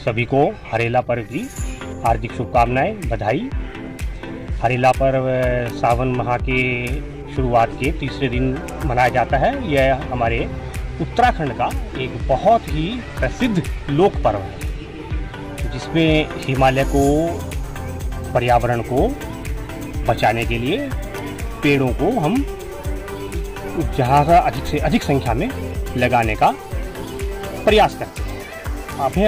सभी को हरेला पर्व की हार्दिक शुभकामनाएं, बधाई। हरेला पर्व सावन माह के शुरुआत के तीसरे दिन मनाया जाता है। यह हमारे उत्तराखंड का एक बहुत ही प्रसिद्ध लोक पर्व है, जिसमें हिमालय को, पर्यावरण को बचाने के लिए पेड़ों को हम जहाँ अधिक से अधिक संख्या में लगाने का प्रयास करते हैं। अभी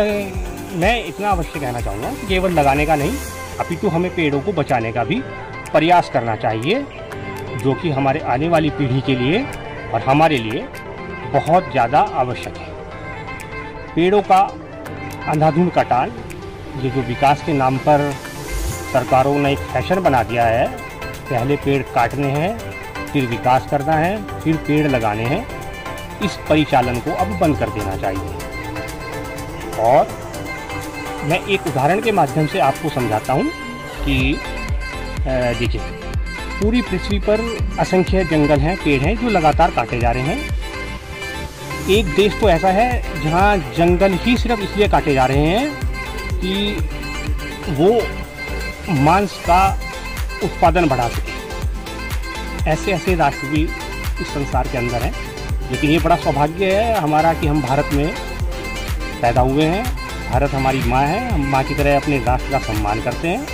मैं इतना अवश्य कहना चाहूँगा कि केवल लगाने का नहीं, अपितु हमें पेड़ों को बचाने का भी प्रयास करना चाहिए, जो कि हमारे आने वाली पीढ़ी के लिए और हमारे लिए बहुत ज़्यादा आवश्यक है। पेड़ों का अंधाधुंध कटान, ये जो विकास के नाम पर सरकारों ने एक फैशन बना दिया है, पहले पेड़ काटने हैं, फिर विकास करना है, फिर पेड़ लगाने हैं, इस परिचालन को अब बंद कर देना चाहिए। और मैं एक उदाहरण के माध्यम से आपको समझाता हूँ कि देखिए, पूरी पृथ्वी पर असंख्य जंगल हैं, पेड़ हैं जो लगातार काटे जा रहे हैं। एक देश तो ऐसा है जहाँ जंगल ही सिर्फ इसलिए काटे जा रहे हैं कि वो मांस का उत्पादन बढ़ा सके। ऐसे ऐसे राष्ट्र भी इस संसार के अंदर हैं। लेकिन ये बड़ा सौभाग्य है हमारा कि हम भारत में पैदा हुए हैं। भारत हमारी माँ है, हम माँ की तरह अपने राष्ट्र का सम्मान करते हैं।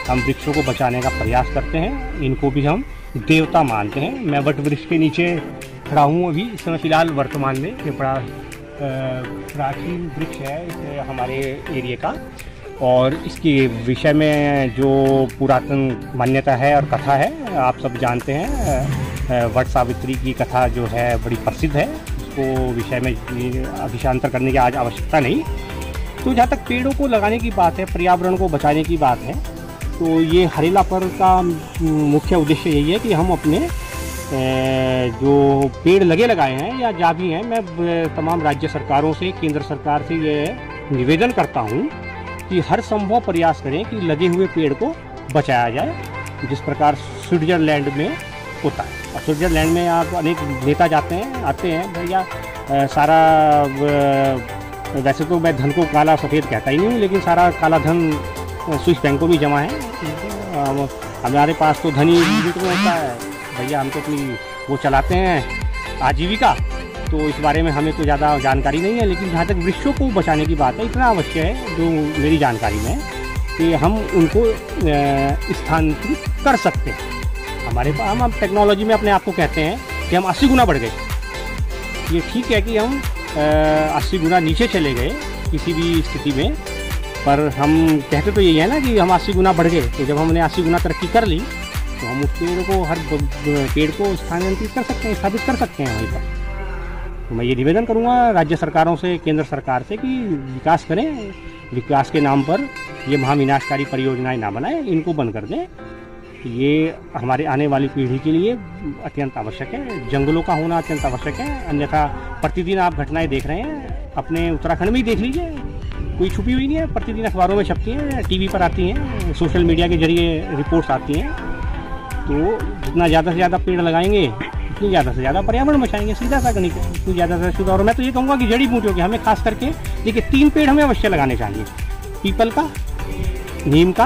हम वृक्षों को बचाने का प्रयास करते हैं, इनको भी हम देवता मानते हैं। मैं वट वृक्ष के नीचे खड़ा हूँ अभी इस समय फ़िलहाल वर्तमान में। ये बड़ा प्राचीन वृक्ष है इस हमारे एरिया का, और इसके विषय में जो पुरातन मान्यता है और कथा है आप सब जानते हैं। वट सावित्री की कथा जो है बड़ी प्रसिद्ध है, उसको विषय में अभिशांतर करने की आज आवश्यकता नहीं। तो जहाँ तक पेड़ों को लगाने की बात है, पर्यावरण को बचाने की बात है, तो ये हरेला पर्व का मुख्य उद्देश्य यही है कि हम अपने जो पेड़ लगाए हैं या जा भी हैं, मैं तमाम राज्य सरकारों से, केंद्र सरकार से ये निवेदन करता हूँ कि हर संभव प्रयास करें कि लगे हुए पेड़ को बचाया जाए, जिस प्रकार स्विट्जरलैंड में होता है। और स्विट्जरलैंड में आप अनेक नेता आते हैं भैया, सारा वैसे तो मैं धन को काला सफ़ेद कहता ही नहीं हूँ, लेकिन सारा काला धन स्विस बैंकों में जमा है। हमारे पास तो धन ही होता है भैया, हम तो अपनी वो चलाते हैं आजीविका, तो इस बारे में हमें तो ज़्यादा जानकारी नहीं है। लेकिन जहाँ तक वृक्षों को बचाने की बात है, इतना अवश्य है जो मेरी जानकारी में कि हम उनको स्थानांतरित कर सकते हैं। हमारे पास हम टेक्नोलॉजी में अपने आप को कहते हैं कि हम 80 गुना बढ़ गए। ये ठीक है कि हम 80 गुना नीचे चले गए किसी भी स्थिति में, पर हम कहते तो यही है ना कि हम 80 गुना बढ़ गए। तो जब हमने 80 गुना तरक्की कर ली, तो हम उस पेड़ को, हर पेड़ को स्थानांतरित कर सकते हैं, स्थापित कर सकते हैं वहीं पर। तो मैं ये निवेदन करूँगा राज्य सरकारों से, केंद्र सरकार से कि विकास करें, विकास के नाम पर ये महाविनाशकारी परियोजनाएं ना बनाएं, इनको बंद कर दें। ये हमारे आने वाली पीढ़ी के लिए अत्यंत आवश्यक है। जंगलों का होना अत्यंत आवश्यक है, अन्यथा प्रतिदिन आप घटनाएं देख रहे हैं, अपने उत्तराखंड में ही देख लीजिए, कोई छुपी हुई नहीं है, प्रतिदिन अखबारों में छपती हैं, टीवी पर आती हैं, सोशल मीडिया के जरिए रिपोर्ट्स आती हैं। तो जितना ज़्यादा से ज़्यादा पेड़ लगाएंगे, उतनी ज़्यादा से ज़्यादा पर्यावरण बचाएंगे, सीधा सा गणित है, उतनी ज़्यादा से शुद्ध। और मैं तो ये कहूँगा कि जड़ी बूटियों के हमें खास करके देखिए 3 पेड़ हमें अवश्य लगाने चाहिए, पीपल का, नीम का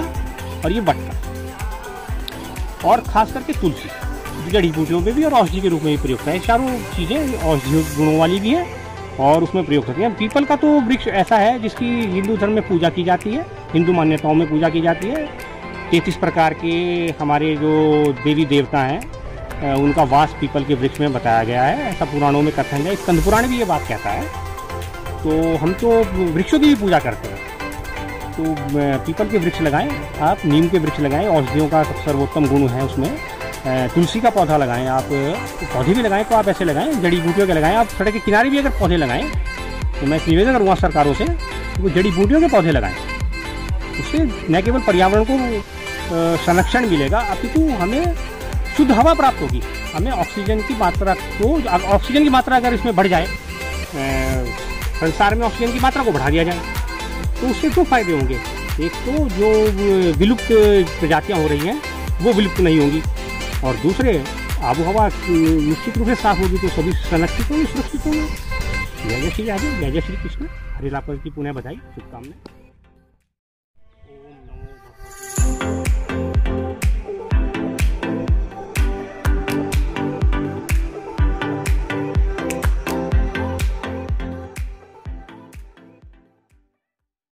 और ये वट का, और ख़ास करके तुलसी जड़ी बूटियों में भी और औषधि के रूप में भी प्रयुक्त है। चारों चीज़ें औषधि गुणों वाली भी हैं और उसमें प्रयोग होती हैं। पीपल का तो वृक्ष ऐसा है जिसकी हिंदू धर्म में पूजा की जाती है, हिंदू मान्यताओं में पूजा की जाती है। 33 प्रकार के हमारे जो देवी देवता हैं उनका वास पीपल के वृक्ष में बताया गया है, ऐसा पुराणों में कथन है। स्कंद पुराण भी ये बात कहता है। तो हम तो वृक्षों की भी पूजा करते हैं, तो पीपल के वृक्ष लगाएं, आप नीम के वृक्ष लगाएं, औषधियों का सर्वोत्तम गुण है उसमें। तुलसी का पौधा लगाएं, आप पौधे भी लगाएं तो आप ऐसे लगाएं, जड़ी बूटियों के लगाएं। आप सड़क के किनारे भी अगर पौधे लगाएं, तो मैं निवेदन करूँगा सरकारों से वो जड़ी बूटियों के पौधे लगाएं। उससे न केवल पर्यावरण को संरक्षण मिलेगा, अपितु हमें शुद्ध हवा प्राप्त होगी। हमें ऑक्सीजन की मात्रा ऑक्सीजन की मात्रा अगर इसमें बढ़ जाए, संसार में ऑक्सीजन की मात्रा को बढ़ा दिया जाए, तो उससे 2 फायदे होंगे। एक तो जो विलुप्त प्रजातियां हो रही हैं वो विलुप्त नहीं होंगी, और दूसरे आबोहवा निश्चित रूप से साफ होगी, तो सभी संरक्षित होंगे, सुरक्षित होंगे। जय जय श्री राधे, जय जय श्री कृष्ण। हरेला पर्व की पुनः बधाई, शुभकामनाएं।